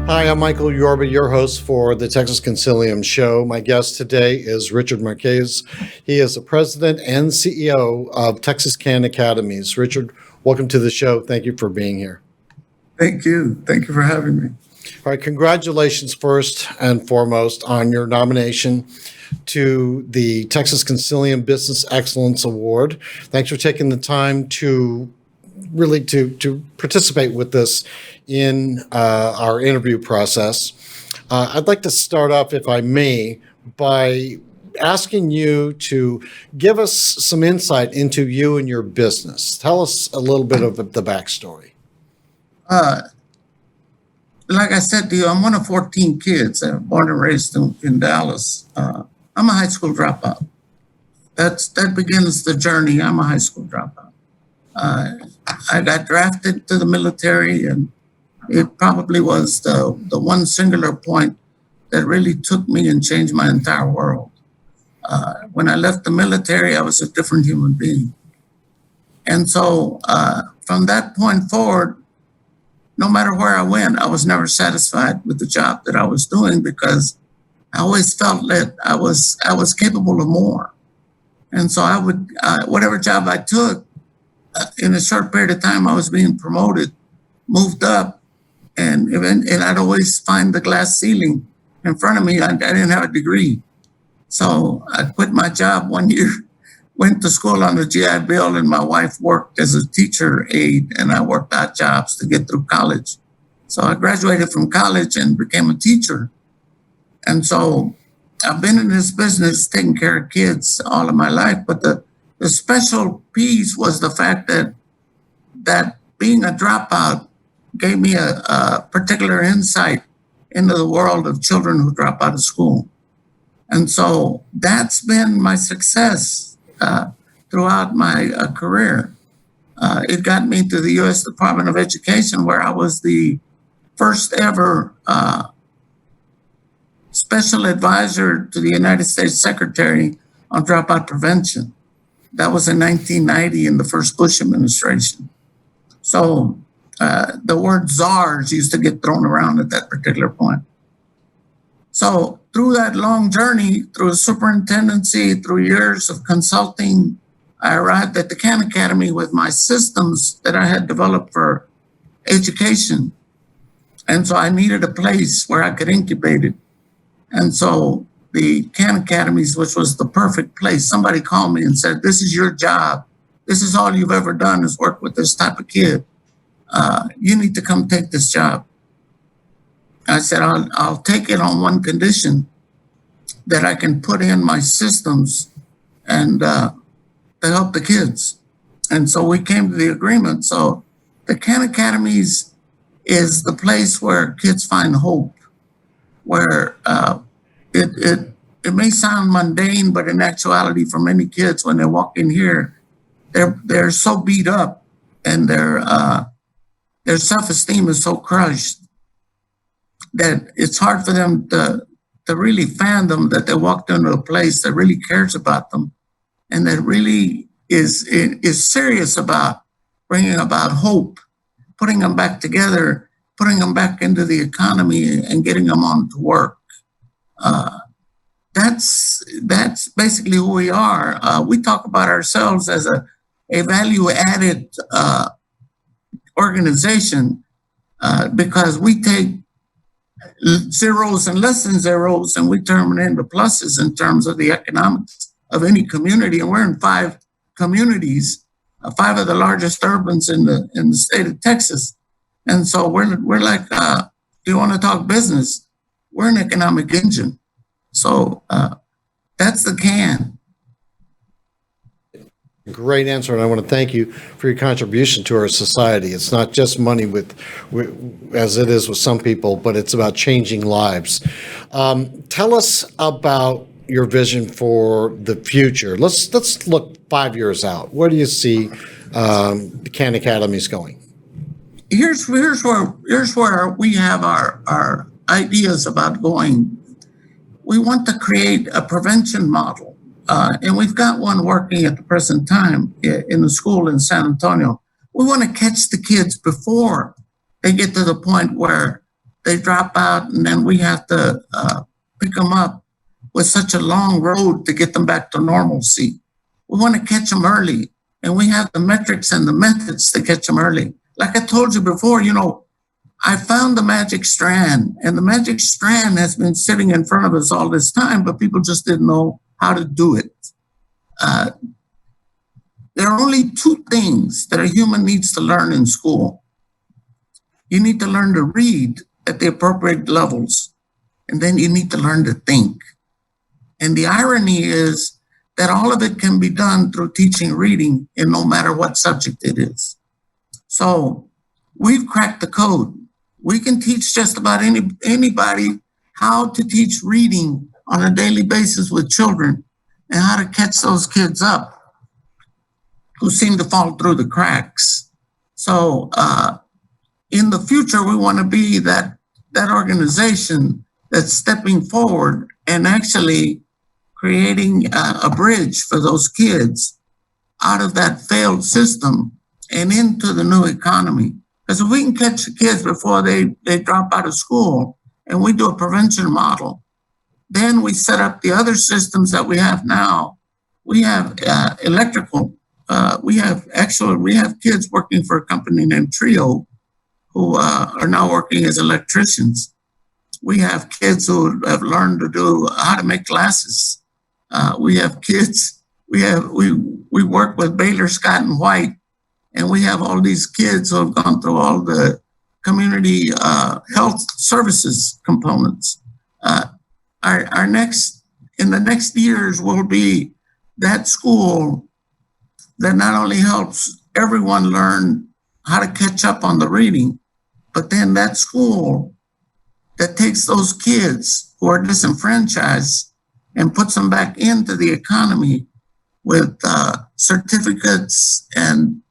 Hi, I'm Michael Yorba, your host for the Texas Consilium show. My guest today is Richard Marquez. He is the president and CEO of Texas Academies. Richard, welcome to the show. Thank you for being here. Thank you. Thank you for having me. All right, congratulations first and foremost on your nomination to the Texas Consilium Business Excellence Award. Thanks for taking the time to really to participate with this in our interview process. I'd like to start off, if I may, by asking you to give us some insight into you and your business. Tell us a little bit of the backstory. Like I said to you, I'm one of 14 kids. I'm born and raised in Dallas. I'm a high school dropout. That begins the journey. I'm a high school dropout. I got drafted to the military, and it probably was the one singular point that really took me and changed my entire world. When I left the military, I was a different human being. And so from that point forward, no matter where I went, I was never satisfied with the job that I was doing because I always felt that I was capable of more. And so I would, whatever job I took, in a short period of time, I was being promoted, moved up, and I'd always find the glass ceiling in front of me. I didn't have a degree. So I quit my job one year, went to school on the GI Bill, and my wife worked as a teacher aide, and I worked odd jobs to get through college. So I graduated from college and became a teacher. And so I've been in this business taking care of kids all of my life, but the special piece was the fact that being a dropout gave me a particular insight into the world of children who drop out of school. And so that's been my success throughout my career. It got me to the U.S. Department of Education, where I was the first ever special advisor to the United States Secretary on dropout prevention. That was in 1990 in the first Bush administration. So the word czars used to get thrown around at that particular point. So through that long journey, through superintendency, through years of consulting, I arrived at the Khan Academy with my systems that I had developed for education. And so I needed a place where I could incubate it. And so the Khan Academies, which was the perfect place, somebody called me and said, "This is your job. This is all you've ever done is work with this type of kid. You need to come take this job." I said, I'll take it on one condition, that I can put in my systems and to help the kids. And so we came to the agreement. So the Khan Academies is the place where kids find hope, where it may sound mundane, but in actuality, for many kids, when they walk in here, they're so beat up and their self-esteem is so crushed that it's hard for them to really fathom that they walked into a place that really cares about them and that really is serious about bringing about hope, putting them back together, putting them back into the economy and getting them on to work. That's basically who we are. We talk about ourselves as a value-added organization because we take zeros and less than zeros and we turn it into pluses in terms of the economics of any community. And we're in 5 communities, 5 of the largest urbans in the state of Texas. And so we're like, do you want to talk business? We're an economic engine. So that's the can. Great answer, and I want to thank you for your contribution to our society. It's not just money with as it is with some people, but it's about changing lives. Tell us about your vision for the future. Let's look 5 years out. Where do you see the Khan Academies going? Here's where we have our ideas about going. We want to create a prevention model. And we've got one working at the present time in the school in San Antonio. We want to catch the kids before they get to the point where they drop out, and then we have to pick them up with such a long road to get them back to normalcy. We want to catch them early, and we have the metrics and the methods to catch them early. Like I told you before, I found the magic strand, and the magic strand has been sitting in front of us all this time, but people just didn't know how to do it. There are only two things that a human needs to learn in school. You need to learn to read at the appropriate levels, and then you need to learn to think. And the irony is that all of it can be done through teaching reading in no matter what subject it is. So we've cracked the code. We can teach just about anybody how to teach reading on a daily basis with children and how to catch those kids up who seem to fall through the cracks. So in the future, we want to be that organization that's stepping forward and actually creating a bridge for those kids out of that failed system and into the new economy. Because if we can catch the kids before they drop out of school and we do a prevention model, then we set up the other systems that we have now. We have electrical. We have kids working for a company named Trio who are now working as electricians. We have kids who have learned to do how to make glasses. We have kids. We work with Baylor, Scott, and White, and we have all these kids who have gone through all the community health services components. In the next years will be that school that not only helps everyone learn how to catch up on the reading, but then that school that takes those kids who are disenfranchised and puts them back into the economy with certificates and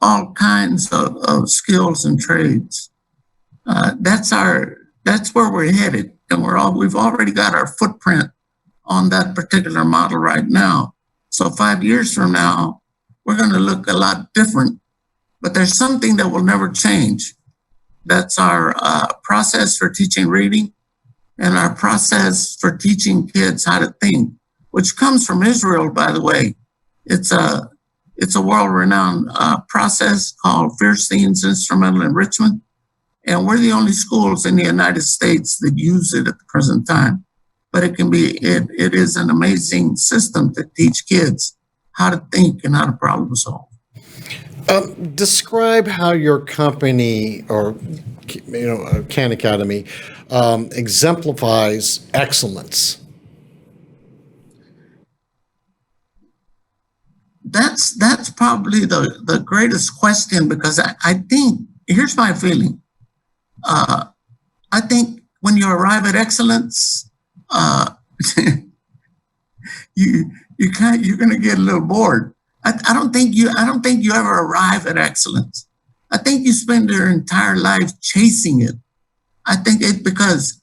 all kinds of skills and trades. That's where we're headed, and we've already got our footprint on that particular model right now. So 5 years from now, we're going to look a lot different, but there's something that will never change. That's our process for teaching reading and our process for teaching kids how to think, which comes from Israel, by the way. It's a world-renowned process called Fierstein's Instrumental Enrichment, and we're the only schools in the United States that use it at the present time. But it is an amazing system to teach kids how to think and how to problem solve. Describe how your company or Khan Academy exemplifies excellence. That's probably the greatest question, because I think, here's my feeling. I think when you arrive at excellence, you're going to get a little bored. I don't think you ever arrive at excellence. I think you spend your entire life chasing it. I think because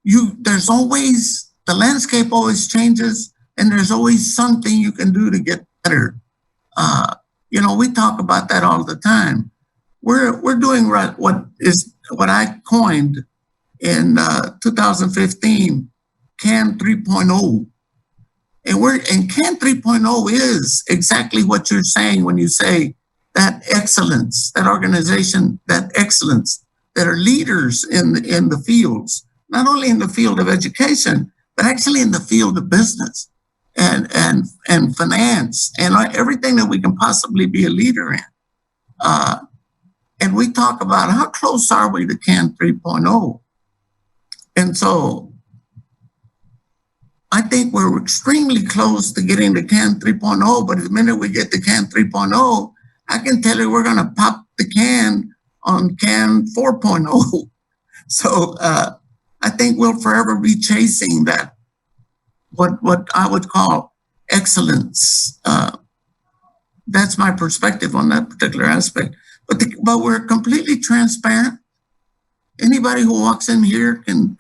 there's always, the landscape always changes, and there's always something you can do to get better. We talk about that all the time. We're doing what I coined in 2015, CAN 3.0. And CAN 3.0 is exactly what you're saying when you say that excellence, that organization, that excellence, that are leaders in the fields, not only in the field of education, but actually in the field of business and finance and everything that we can possibly be a leader in. And we talk about how close are we to CAN 3.0. And so I think we're extremely close to getting to CAN 3.0, but the minute we get to CAN 3.0, I can tell you we're going to pop the can on CAN 4.0. So I think we'll forever be chasing that, what I would call excellence. That's my perspective on that particular aspect. But we're completely transparent. Anybody who walks in here can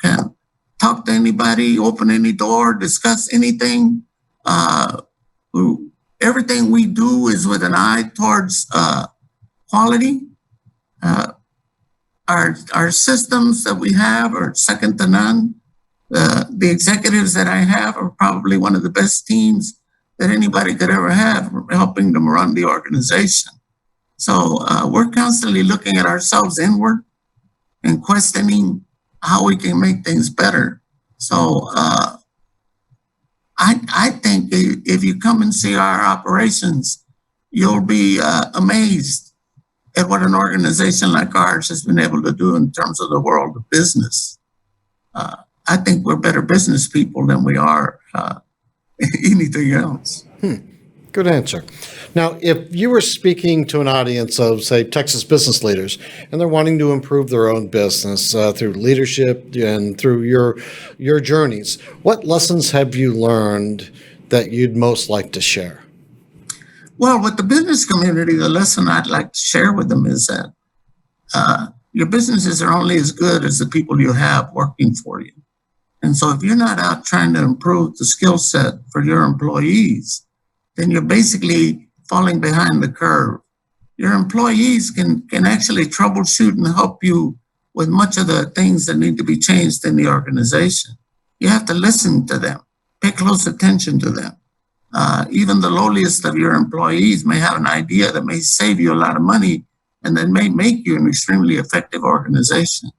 talk to anybody, open any door, discuss anything. Everything we do is with an eye towards quality. our systems that we have are second to none. The executives that I have are probably one of the best teams that anybody could ever have, helping them run the organization. So we're constantly looking at ourselves inward and questioning how we can make things better. So I think if you come and see our operations, you'll be amazed at what an organization like ours has been able to do in terms of the world of business. I think we're better business people than we are anything else. Good answer. Now, if you were speaking to an audience of, say, Texas business leaders, and they're wanting to improve their own business through leadership and through your journeys, what lessons have you learned that you'd most like to share? Well, with the business community, the lesson I'd like to share with them is that your businesses are only as good as the people you have working for you. And so if you're not out trying to improve the skill set for your employees, then you're basically falling behind the curve. Your employees can actually troubleshoot and help you with much of the things that need to be changed in the organization. You have to listen to them, pay close attention to them. Even the lowliest of your employees may have an idea that may save you a lot of money and that may make you an extremely effective organization.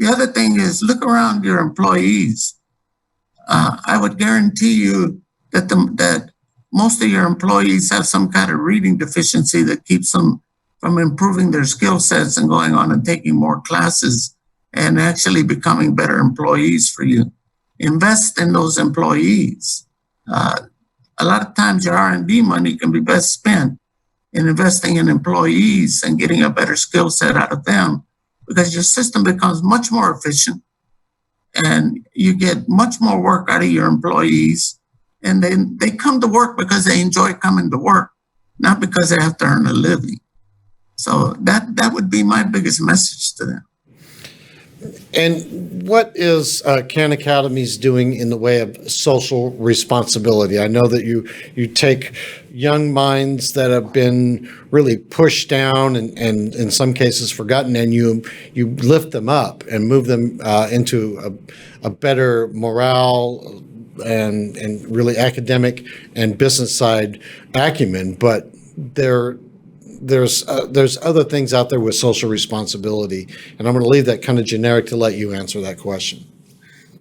The other thing is look around your employees. I would guarantee you that most of your employees have some kind of reading deficiency that keeps them from improving their skill sets and going on and taking more classes and actually becoming better employees for you. Invest in those employees. A lot of times your R&D money can be best spent in investing in employees and getting a better skill set out of them, because your system becomes much more efficient and you get much more work out of your employees. And then they come to work because they enjoy coming to work, not because they have to earn a living. So that would be my biggest message to them. And what is Khan Academies doing in the way of social responsibility? I know that you take young minds that have been really pushed down and in some cases forgotten, and you lift them up and move them into a better morale and really academic and business side acumen. But there's other things out there with social responsibility, and I'm going to leave that kind of generic to let you answer that question.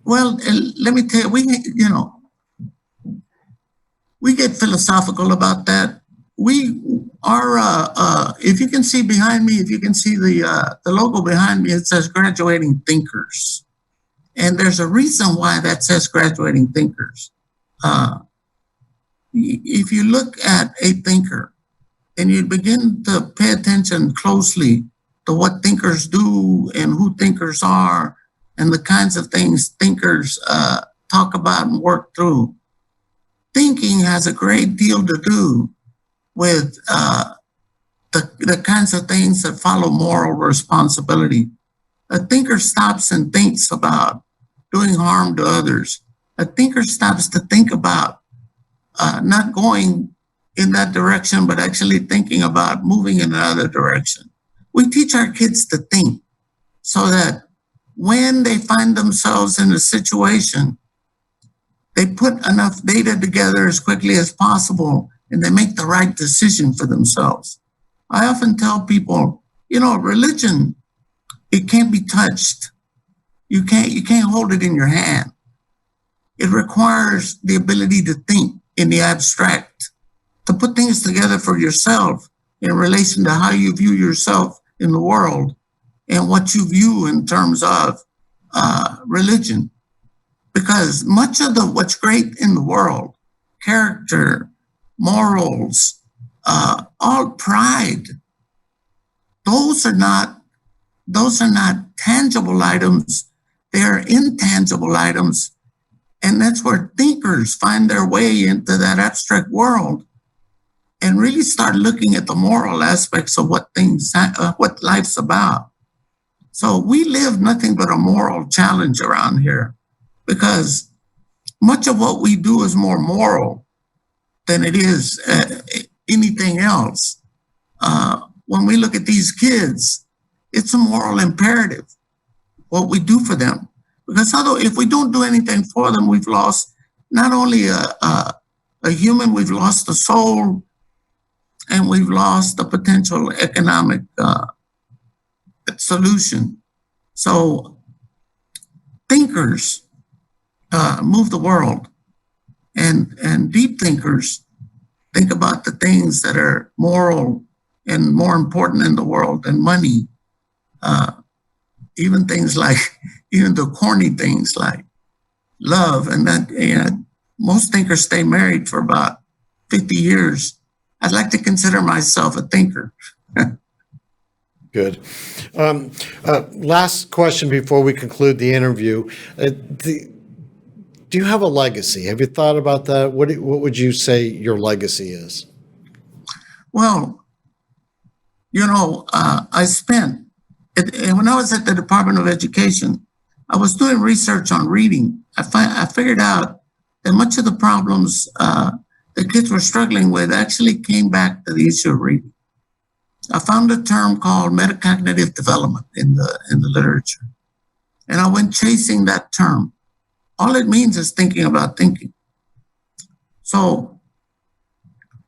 Well, let me tell you, we get philosophical about that. If you can see behind me, if you can see the logo behind me, it says graduating thinkers. And there's a reason why that says graduating thinkers. If you look at a thinker and you begin to pay attention closely to what thinkers do and who thinkers are and the kinds of things thinkers talk about and work through, thinking has a great deal to do with the kinds of things that follow moral responsibility. A thinker stops and thinks about doing harm to others. A thinker stops to think about not going in that direction, but actually thinking about moving in another direction. We teach our kids to think so that when they find themselves in a situation, they put enough data together as quickly as possible and they make the right decision for themselves. I often tell people, religion, it can't be touched. You can't hold it in your hand. It requires the ability to think in the abstract, to put things together for yourself in relation to how you view yourself in the world and what you view in terms of religion. Because much of what's great in the world, character, morals, all pride, those are not tangible items. They're intangible items. And that's where thinkers find their way into that abstract world and really start looking at the moral aspects of what life's about. So we live nothing but a moral challenge around here, because much of what we do is more moral than it is anything else. When we look at these kids, it's a moral imperative what we do for them. Because otherwise, if we don't do anything for them, we've lost not only a human, we've lost a soul, and we've lost a potential economic solution. So thinkers move the world, and deep thinkers think about the things that are moral and more important in the world than money. Even things like, even the corny things like love, and that, you know, most thinkers stay married for about 50 years. I'd like to consider myself a thinker. Good. Last question before we conclude the interview. Do you have a legacy? Have you thought about that? What would you say your legacy is? Well, you know, I spent, when I was at the Department of Education, I was doing research on reading. I figured out that much of the problems the kids were struggling with actually came back to the issue of reading. I found a term called metacognitive development in the literature, and I went chasing that term. All it means is thinking about thinking. So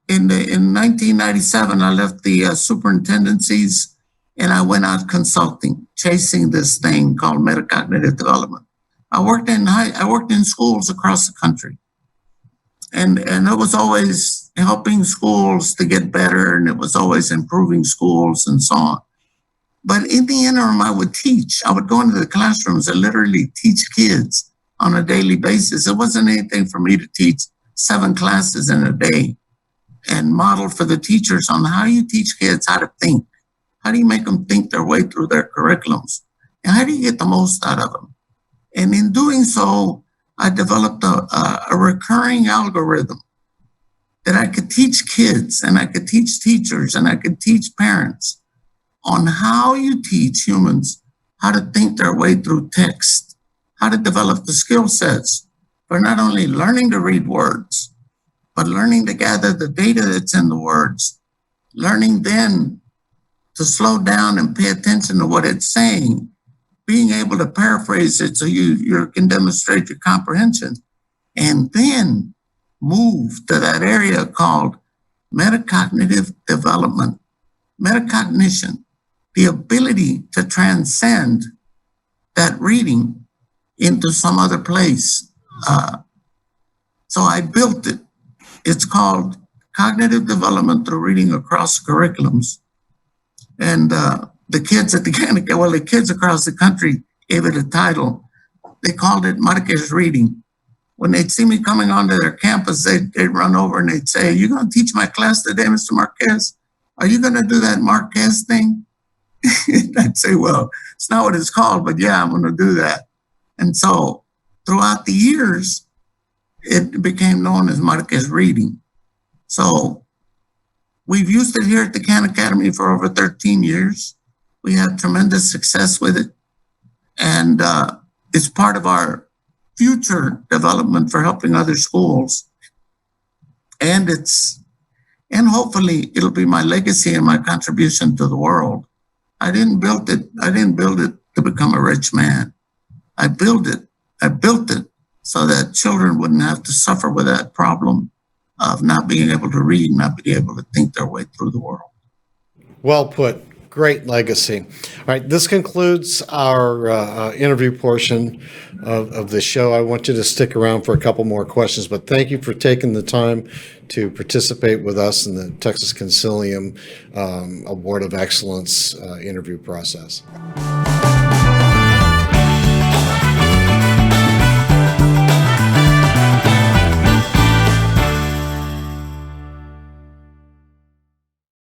in 1997, I left the superintendencies and I went out consulting, chasing this thing called metacognitive development. I worked in schools across the country, and it was always helping schools to get better, and it was always improving schools and so on. But in the interim, I would teach. I would go into the classrooms and literally teach kids on a daily basis. It wasn't anything for me to teach 7 classes in a day and model for the teachers on how you teach kids how to think. How do you make them think their way through their curriculums? And how do you get the most out of them? And in doing so, I developed a recurring algorithm that I could teach kids, and I could teach teachers, and I could teach parents on how you teach humans how to think their way through text, how to develop the skill sets for not only learning to read words, but learning to gather the data that's in the words, learning then to slow down and pay attention to what it's saying, being able to paraphrase it so you can demonstrate your comprehension, and then move to that area called metacognitive development, metacognition, the ability to transcend that reading into some other place. So I built it. It's called Cognitive Development Through Reading Across Curriculums. And the kids across the country gave it a title. They called it Marquez Reading. When they'd see me coming onto their campus, they'd run over and they'd say, "Are you going to teach my class today, Mr. Marquez? Are you going to do that Marquez thing?" I'd say, "Well, it's not what it's called, but yeah, I'm going to do that." And so throughout the years, it became known as Marquez Reading. So we've used it here at the Khan Academy for over 13 years. We have tremendous success with it. And it's part of our future development for helping other schools. And hopefully it'll be my legacy and my contribution to the world. I didn't build it to become a rich man. I built it so that children wouldn't have to suffer with that problem of not being able to read, not being able to think their way through the world. Well put. Great legacy. All right, this concludes our interview portion of the show. I want you to stick around for a couple more questions, but thank you for taking the time to participate with us in the Texas Consilium Award of Excellence interview process.